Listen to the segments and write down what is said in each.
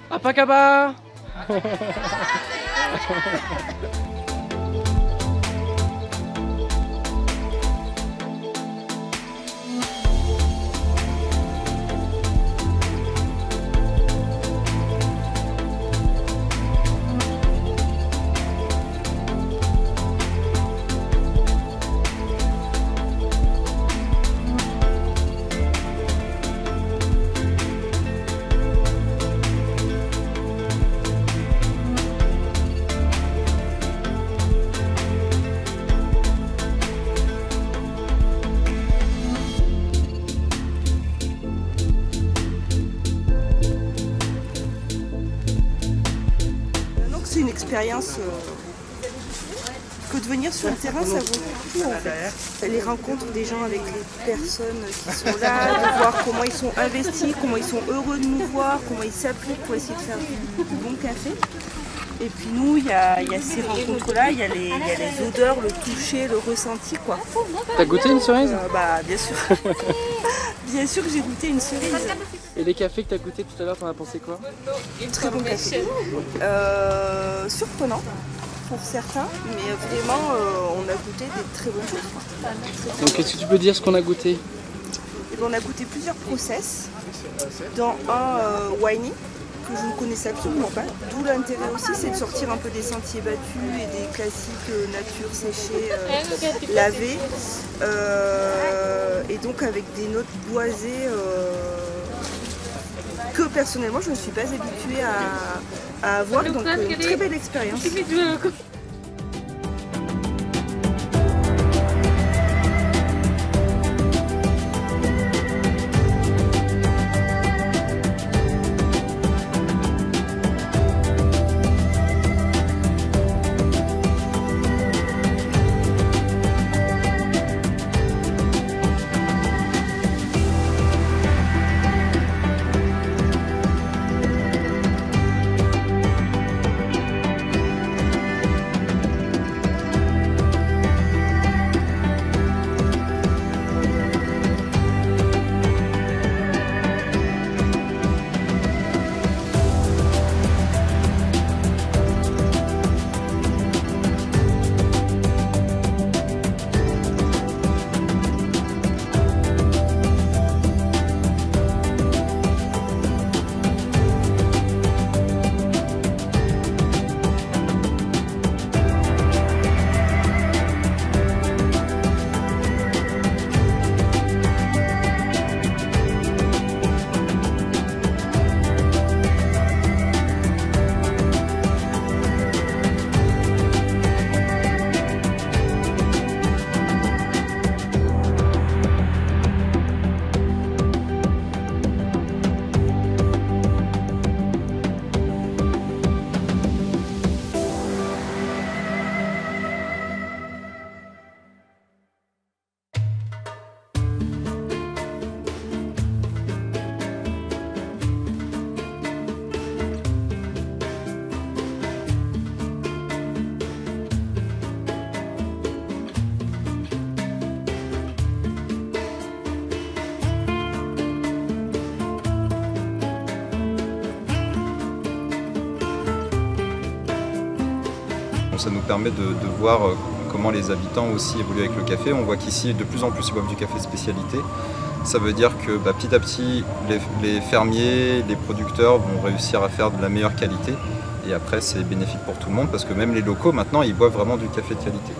Apa kabar? C'est une expérience que de venir sur le terrain, ça vaut le coup en fait. Les rencontres des gens avec les personnes qui sont là, de voir comment ils sont investis, comment ils sont heureux de nous voir, comment ils s'appliquent pour essayer de faire du bon café. Et puis nous, il y a ces rencontres-là, il y a les odeurs, le toucher, le ressenti quoi. T'as goûté une cerise? Bah bien sûr. Bien sûr que j'ai goûté une cerise. Et les cafés que t'as goûté tout à l'heure, t'en as pensé quoi? Très bon café. Surprenant pour certains, mais vraiment on a goûté des très bonnes choses. Donc est-ce que tu peux dire ce qu'on a goûté? Et ben, on a goûté plusieurs process, dans un winey que je ne connaissais absolument pas. D'où l'intérêt aussi, c'est de sortir un peu des sentiers battus et des classiques nature séchée, lavée. Et donc avec des notes boisées que personnellement je ne suis pas habituée à avoir, donc une très belle expérience. Donc ça nous permet de voir comment les habitants aussi évoluent avec le café. On voit qu'ici, de plus en plus, ils boivent du café spécialité. Ça veut dire que petit à petit, les fermiers, les producteurs vont réussir à faire de la meilleure qualité. Et après, c'est bénéfique pour tout le monde parce que même les locaux, maintenant, ils boivent vraiment du café de qualité.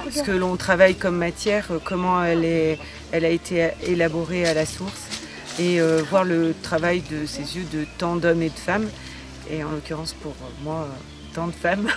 Ce que l'on travaille comme matière, comment elle a été élaborée à la source et voir le travail de ses yeux de tant d'hommes et de femmes et en l'occurrence pour moi tant de femmes.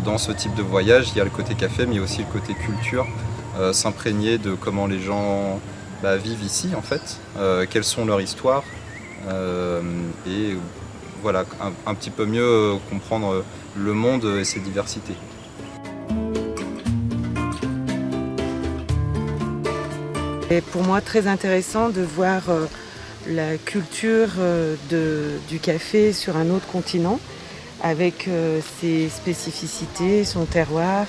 Dans ce type de voyage, il y a le côté café, mais il y a aussi le côté culture, s'imprégner de comment les gens vivent ici en fait, quelles sont leurs histoires, et voilà, un petit peu mieux comprendre le monde et ses diversités. C'est pour moi très intéressant de voir la culture du café sur un autre continent, avec ses spécificités, son terroir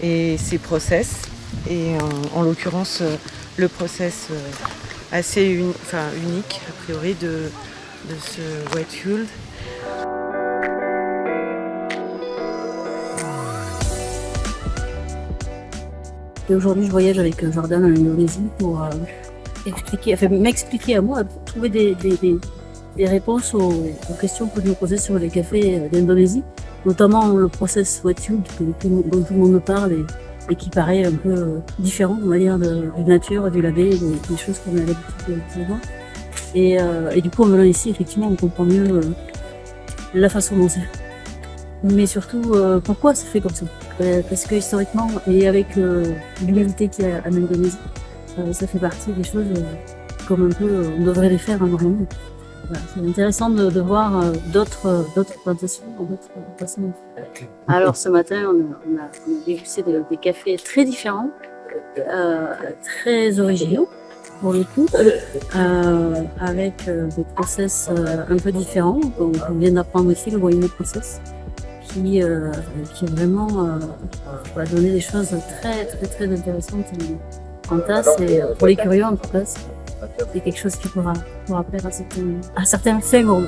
et ses process. Et en l'occurrence, le process assez unique, a priori, de ce wet hulled. Et aujourd'hui, je voyage avec Jordan en Indonésie pour m'expliquer à moi, trouver des réponses aux questions que je me posais sur les cafés d'Indonésie, notamment le process wet hulled dont tout le monde parle et qui paraît un peu différent, on va dire, du nature, du labé, des choses qu'on a l'habitude de voir. Et du coup, en venant ici, effectivement, on comprend mieux la façon dont c'est. Mais surtout, pourquoi c'est fait comme ça? Parce que historiquement, et avec l'humilité qu'il y a en Indonésie, ça fait partie des choses comme un peu on devrait les faire vraiment. Voilà, c'est intéressant de voir d'autres plantations, d'autres façons. Alors ce matin, on a dégusté des cafés très différents, très originaux pour le coup, avec des process un peu différents. Donc, on vient d'apprendre ici le Bohemian process, qui vraiment va donner des choses très intéressantes en tasse, et pour les curieux en tout cas, c'est quelque chose qui pourra plaire à certains fins gourmands.